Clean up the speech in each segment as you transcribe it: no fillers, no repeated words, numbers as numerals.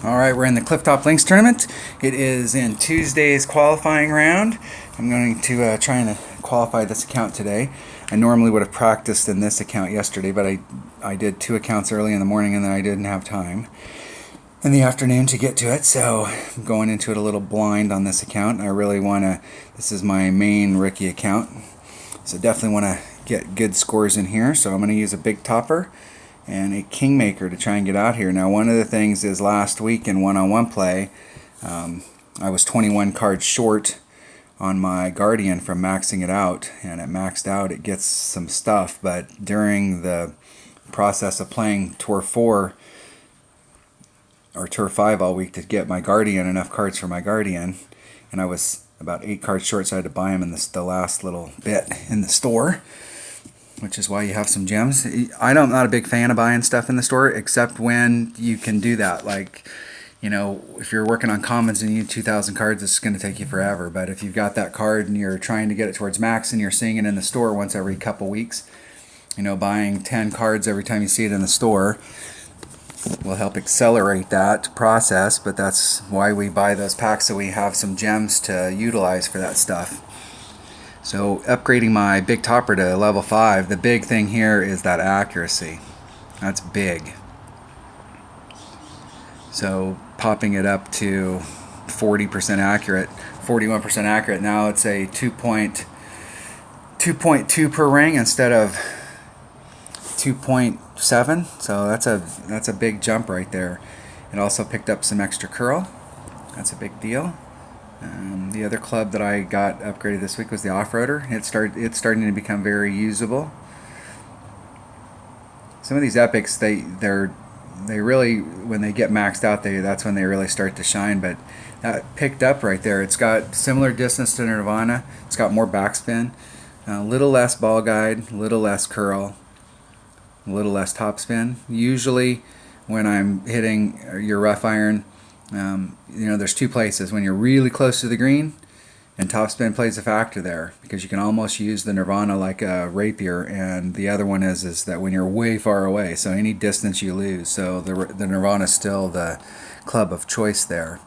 Alright, we're in the Clifftop Links tournament. It is in Tuesday's qualifying round. I'm going to try and qualify this account today. I normally would have practiced in this account yesterday, but I did 2 accounts early in the morning and then I didn't have time in the afternoon to get to it, so I'm going into it a little blind on this account. I really want to, this is my main rookie account, so definitely want to get good scores in here. So I'm going to use a big topper and a kingmaker to try and get out here. Now, one of the things is last week in one-on-one play, I was 21 cards short on my Guardian from maxing it out, and it maxed out. It gets some stuff, but during the process of playing Tour 4 or Tour 5 all week to get my Guardian, enough cards for my Guardian, and I was about 8 cards short, so I had to buy them in the last little bit in the store, which is why you have some gems. I'm not a big fan of buying stuff in the store, except when you can do that. Like, you know, if you're working on commons and you need 2,000 cards, it's going to take you forever. But if you've got that card and you're trying to get it towards max and you're seeing it in the store once every couple weeks, you know, buying 10 cards every time you see it in the store will help accelerate that process. But that's why we buy those packs, so we have some gems to utilize for that stuff. So upgrading my big topper to level 5, the big thing here is that accuracy. That's big. So popping it up to 40% accurate, 41% accurate. Now it's a 2.2 per ring instead of 2.7. So that's a big jump right there. It also picked up some extra curl. That's a big deal. The other club that I got upgraded this week was the off-roader. It's starting to become very usable. Some of these epics, they really, when they get maxed out, that's when they really start to shine. But that picked up right there. It's got similar distance to Nirvana. It's got more backspin, a little less ball guide, a little less curl, a little less topspin. Usually, when I'm hitting your rough iron, you know, there's 2 places. When you're really close to the green, and topspin plays a factor there, because you can almost use the Nirvana like a rapier, and the other one is that when you're way far away, so any distance you lose. So the Nirvana is still the club of choice there.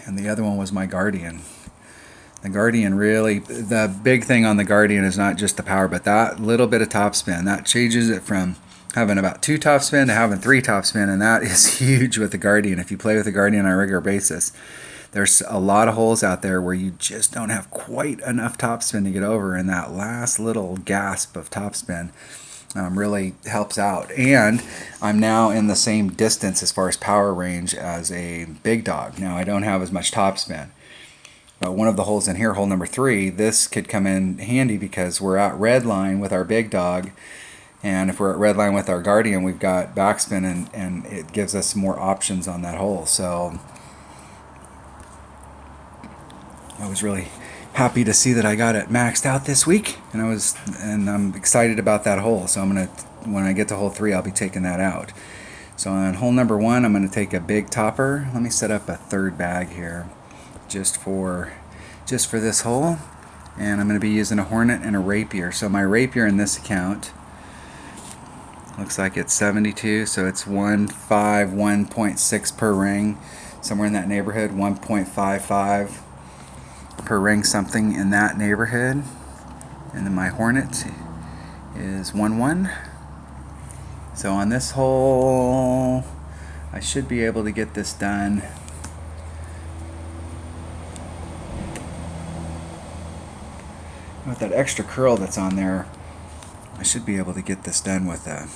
And the other one was my Guardian. The Guardian really, the big thing on the Guardian is not just the power, but that little bit of topspin. That changes it from having about 2 topspin to having 3 topspin, and that is huge with the Guardian. If you play with the Guardian on a regular basis, there's a lot of holes out there where you just don't have quite enough topspin to get over, and that last little gasp of topspin really helps out. And I'm now in the same distance as far as power range as a big dog. Now I don't have as much topspin, but one of the holes in here, hole number 3, this could come in handy because we're at red line with our big dog. And if we're at red line with our Guardian, we've got backspin, and it gives us more options on that hole. So I was really happy to see that I got it maxed out this week, and I'm excited about that hole. So when I get to hole 3, I'll be taking that out. So on hole number 1, I'm gonna take a big topper. Let me set up a 3rd bag here, just for this hole, and I'm gonna be using a hornet and a rapier. So my rapier in this account looks like it's 72, so it's 1.6 per ring, somewhere in that neighborhood, 1.55 per ring, something in that neighborhood. And then my hornet is 1.1. So on this hole, I should be able to get this done. With that extra curl that's on there, I should be able to get this done with a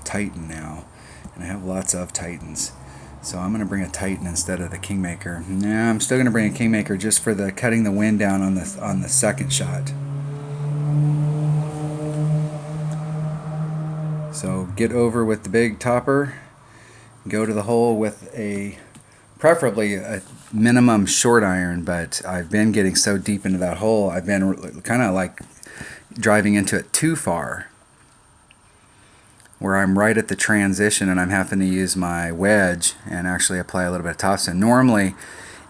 Titan now, and I have lots of Titans, so I'm going to bring a Titan instead of the Kingmaker. Nah, I'm still going to bring a Kingmaker just for the cutting the wind down on the second shot. So get over with the big topper, go to the hole with preferably a minimum short iron, but I've been getting so deep into that hole, I've been kind of like driving into it too far, where I'm right at the transition and I'm having to use my wedge and actually apply a little bit of topspin. Normally,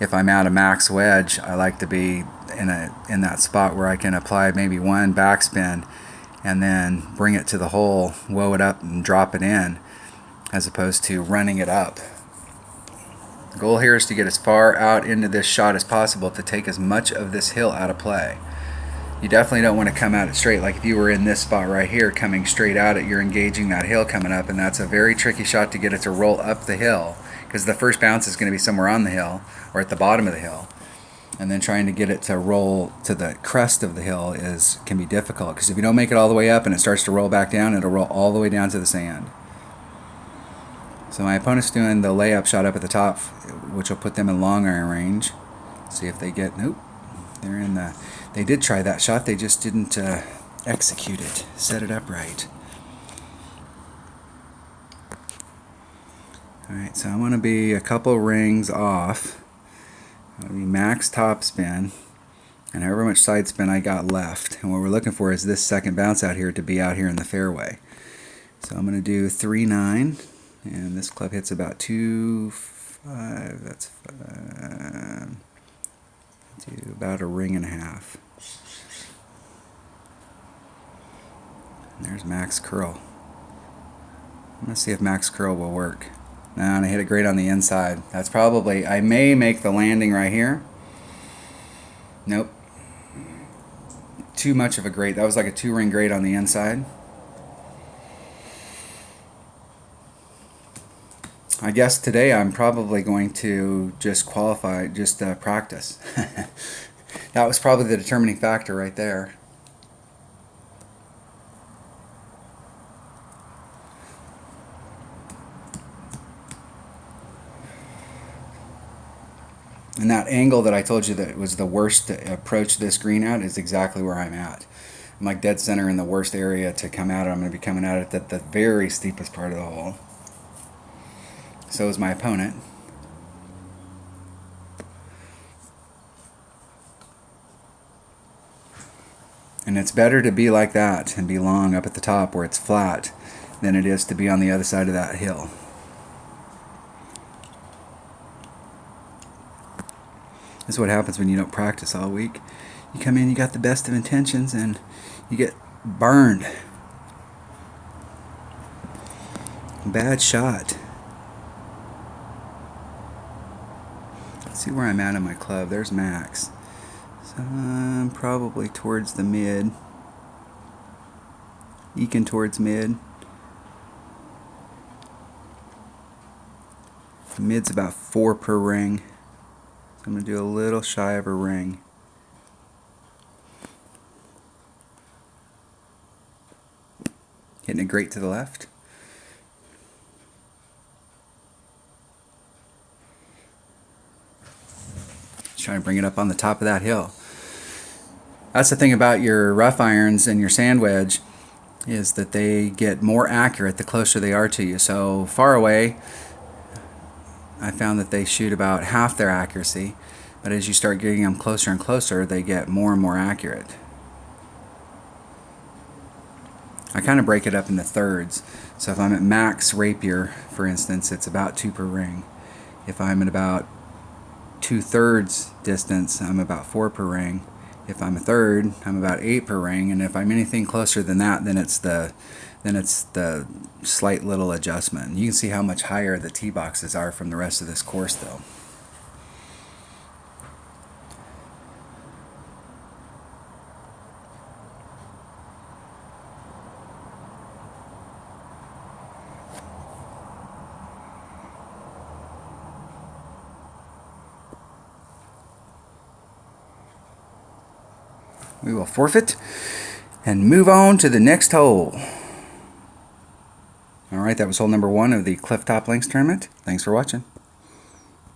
if I'm at a max wedge, I like to be in that spot where I can apply maybe 1 backspin and then bring it to the hole, woe it up and drop it in. as opposed to running it up. The goal here is to get as far out into this shot as possible to take as much of this hill out of play. You definitely don't want to come at it straight. Like if you were in this spot right here coming straight at it, you're engaging that hill coming up, and that's a very tricky shot to get it to roll up the hill, because the first bounce is going to be somewhere on the hill or at the bottom of the hill, and then trying to get it to roll to the crest of the hill can be difficult, because if you don't make it all the way up and it starts to roll back down, it'll roll all the way down to the sand. So my opponent's doing the layup shot up at the top, which will put them in long iron range. See if they get, nope, they're in the, they did try that shot, they just didn't execute it, set it up right. Alright, so I'm going to be a couple rings off. I'll be max top spin, and however much side spin I got left. And what we're looking for is this second bounce out here to be out here in the fairway. So I'm going to do 3-9, and this club hits about 2-5. That's 5. Do about a ring and a half. And there's max curl. I'm going to see if max curl will work. Now, and I hit it great on the inside. That's probably, I may make the landing right here. Nope. Too much of a grate. That was like a 2-ring grate on the inside. I guess today I'm probably going to just qualify, just practice. That was probably the determining factor right there. And that angle that I told you that was the worst to approach this green at is exactly where I'm at. I'm like dead center in the worst area to come at it. I'm going to be coming at it at the very steepest part of the hole. So is my opponent. And it's better to be like that and be long up at the top where it's flat than it is to be on the other side of that hill. This is what happens when you don't practice all week. You come in, you got the best of intentions, and you get burned. Bad shot. Let's see where I'm at in my club. There's max. So I'm probably towards the mid. Eking towards mid. Mid's about 4 per ring. I'm going to do a little shy of a ring. Hitting it great to the left. Just trying to bring it up on the top of that hill. That's the thing about your rough irons and your sand wedge, is that they get more accurate the closer they are to you. So far away, I found that they shoot about half their accuracy, but as you start getting them closer and closer, they get more and more accurate. I kind of break it up into thirds. So if I'm at max rapier, for instance, it's about 2 per ring. If I'm at about 2/3 distance, I'm about 4 per ring. If I'm a third, I'm about 8 per ring, and if I'm anything closer than that, then it's the slight little adjustment. You can see how much higher the tee boxes are from the rest of this course, though. We will forfeit and move on to the next hole. Alright, that was hole number 1 of the Clifftop Links tournament. Thanks for watching.